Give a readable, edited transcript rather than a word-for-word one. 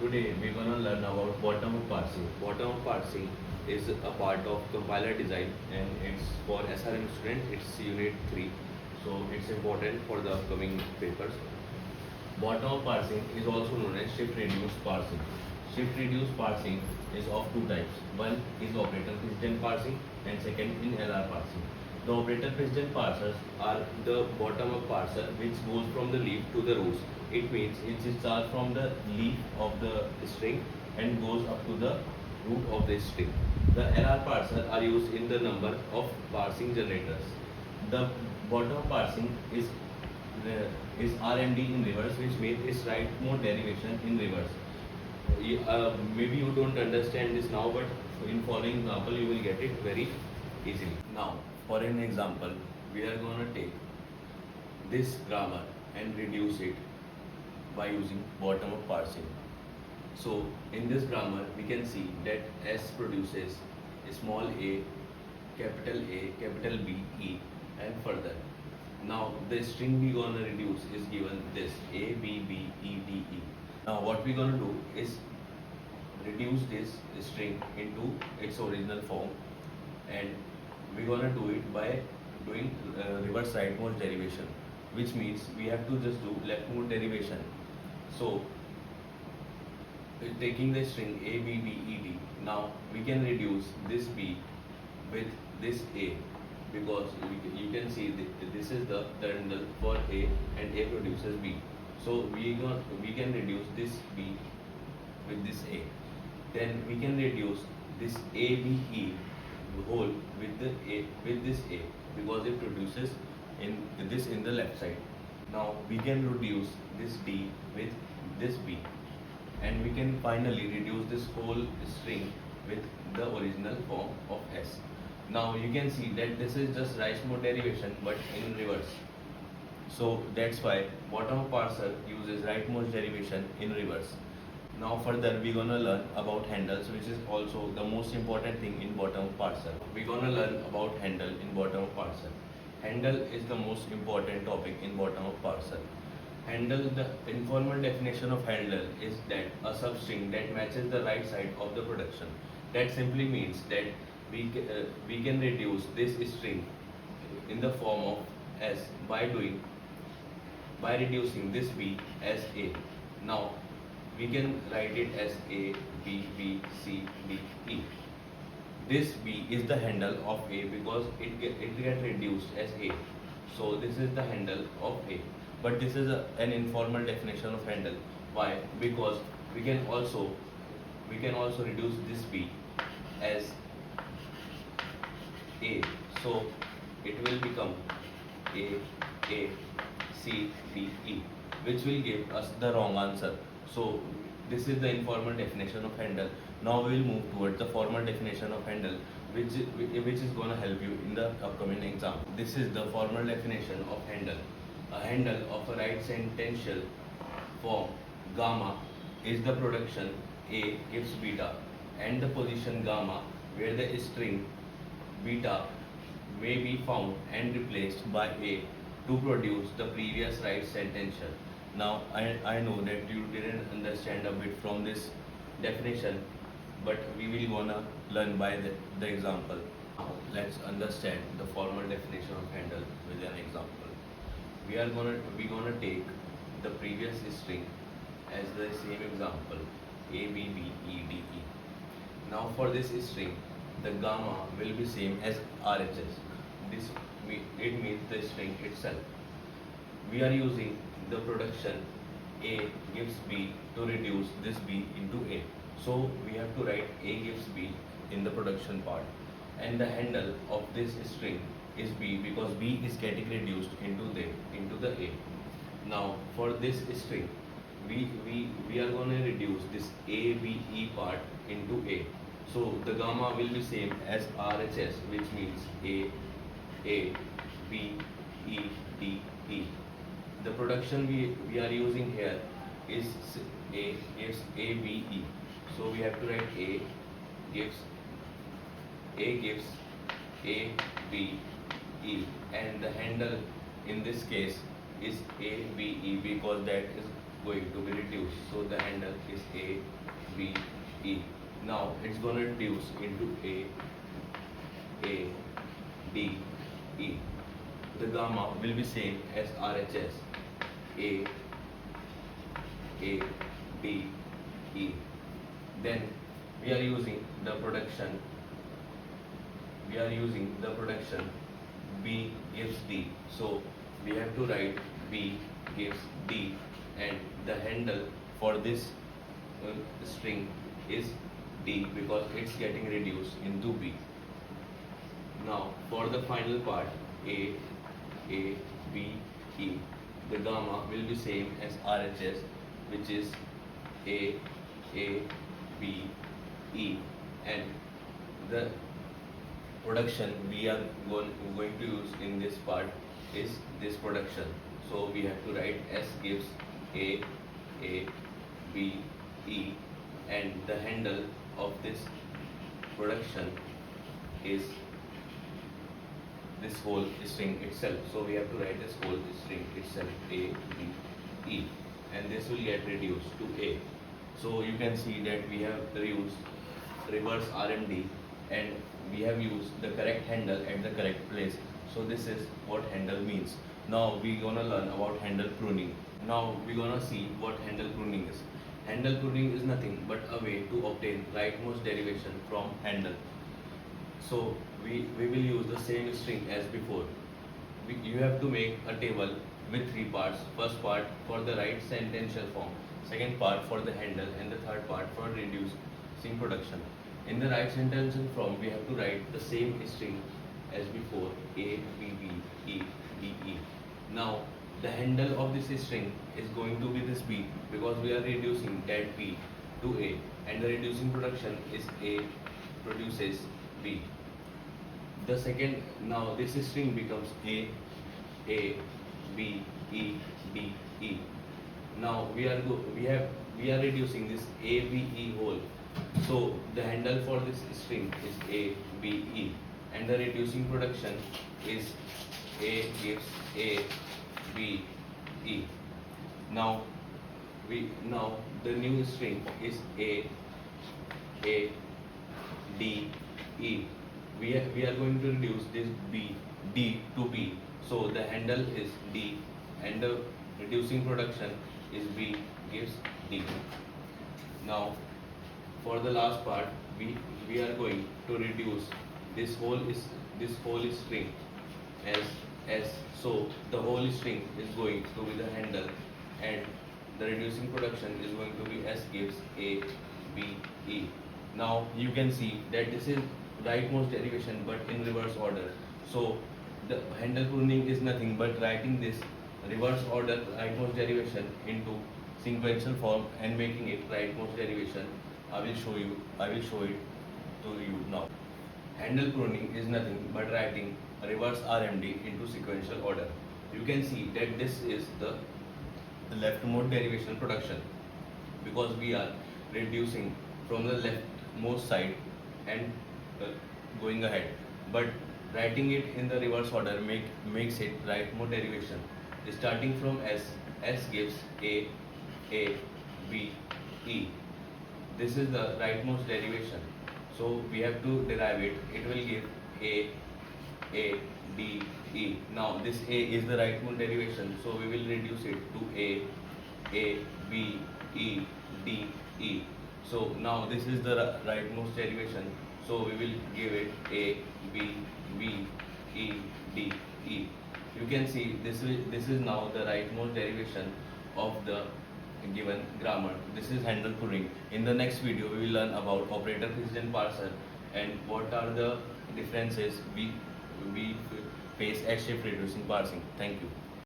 Today we're gonna learn about bottom-up parsing. Bottom-up parsing is a part of compiler design and it's for SRM student. It's unit 3, so it's important for the upcoming papers. Bottom-up parsing is also known as shift-reduced parsing. Shift-reduced parsing is of two types. One is operator precedent parsing and second in LR parsing. The operator precedent parsers are the bottom-up parser which goes from the leaf to the roots. It means it starts from the leaf of the string and goes up to the root of the string. The LR parser are used in the number of parsing generators. The bottom parsing is RMD in reverse, which means it's right mode derivation in reverse. Maybe you don't understand this now, but in following example you will get it very easily. Now, for an example, we are going to take this grammar and reduce it by using bottom-up parsing. So, in this grammar, we can see that S produces small a, capital B, E, and further. Now, the string we gonna reduce is given this A, B, B, E, D, E. Now, what we gonna do is reduce this string into its original form, and we're gonna do it by doing reverse rightmost derivation, which means we have to just do leftmost derivation. So taking the string A, B, B, E, D, now we can reduce this B with this A, because you can see this is the terminal for A and A produces B. So we can reduce this B with this A. Then we can reduce this A, B, E whole with this A, because it produces in the left side. Now we can reduce this D with this B, and we can finally reduce this whole string with the original form of S. Now you can see that this is just rightmost derivation but in reverse. So that's why bottom parser uses rightmost derivation in reverse. Now further we're gonna learn about handles, which is also the most important thing in bottom parser. We're gonna learn about handle in bottom parser. Handle is the most important topic in bottom parser. Handle, the informal definition of handle is that a substring that matches the right side of the production. That simply means that we can reduce this string in the form of S by reducing this B as A. Now we can write it as A, B, B, C, D, E. This B is the handle of A because it get reduced as A. So this is the handle of A. But this is an informal definition of handle. Why? Because we can also reduce this B as A. So it will become A, C, D, E, which will give us the wrong answer. So this is the informal definition of handle. Now we will move towards the formal definition of handle, which is going to help you in the upcoming exam. This is the formal definition of handle. A handle of a right sentential form gamma is the production A gives beta and the position gamma where the string beta may be found and replaced by A to produce the previous right sentential. Now I know that you didn't understand a bit from this definition, but we will gonna learn by the example. Now let's understand the formal definition of handle with an example. We gonna take the previous string as the same example A, B, B, E, D, E. Now for this string, the gamma will be same as RHS. It means the string itself. We are using the production A gives B to reduce this B into A. So we have to write A gives B in the production part, and the handle of this string is B because B is getting reduced into the A. Now for this string, we are going to reduce this A, B, E part into A. So the gamma will be same as RHS, which means A, B, E, D, E. The production we are using here is A gives A, B, E. So we have to write A gives A, B, E, and the handle in this case is A, B, E because that is going to be reduced. So the handle is A, B, E. Now it's going to reduce into A, D, E. The gamma will be same as RHS. A, D, E. Then we are using the production. B gives D. So we have to write B gives D, and the handle for this string is D because it's getting reduced into B. Now for the final part A, B, E, the gamma will be same as RHS, which is A, B, E, and the production we are going to use in this part is this production. So we have to write S gives A, B, E, and the handle of this production is this whole string itself. So we have to write this whole string itself, A, B, E, and this will get reduced to A. So you can see that we have used reverse RMD and we have used the correct handle at the correct place. So this is what handle means. Now we're gonna learn about handle pruning. Now we're gonna see what handle pruning is. Handle pruning is nothing but a way to obtain rightmost derivation from handle. So we will use the same string as before. You have to make a table with 3 parts. First part for the right sentential form, second part for the handle, and the third part for reducing production. In the right sentential form, we have to write the same string as before, A, B, B, E, D, E. Now the handle of this string is going to be this B because we are reducing that B to A, and the reducing production is A produces B. The second, now this string becomes A, B, E, D, E. Now we are reducing this A, B, E whole. So the handle for this string is A, B, E, and the reducing production is A gives A, B, E. Now the new string is A, D, E. We are going to reduce this D to B. So the handle is D, and the reducing production is B gives D. Now for the last part, we are going to reduce this whole string as so the whole string is going to be the handle, and the reducing production is going to be S gives A, B, E. Now you can see that this is rightmost derivation but in reverse order. So the handle pruning is nothing but writing this reverse order rightmost derivation into sequential form and making it rightmost derivation. I will show it to you now. Handle pruning is nothing but writing reverse RMD into sequential order. You can see that this is the leftmost derivation production because we are reducing from the leftmost side and going ahead, but writing it in the reverse order makes it rightmost derivation. Starting from S gives A, B, E. This is the rightmost derivation. So we have to derive it. It will give A, D, E. Now this A is the rightmost derivation, so we will reduce it to A, B, E, D, E. So now this is the rightmost derivation, so we will give it A, B, E, D, E. You can see this is now the rightmost derivation of the given grammar. This is handle pruning. In the next video, we will learn about operator precision parser and what are the differences we face at shift reducing parsing. Thank you.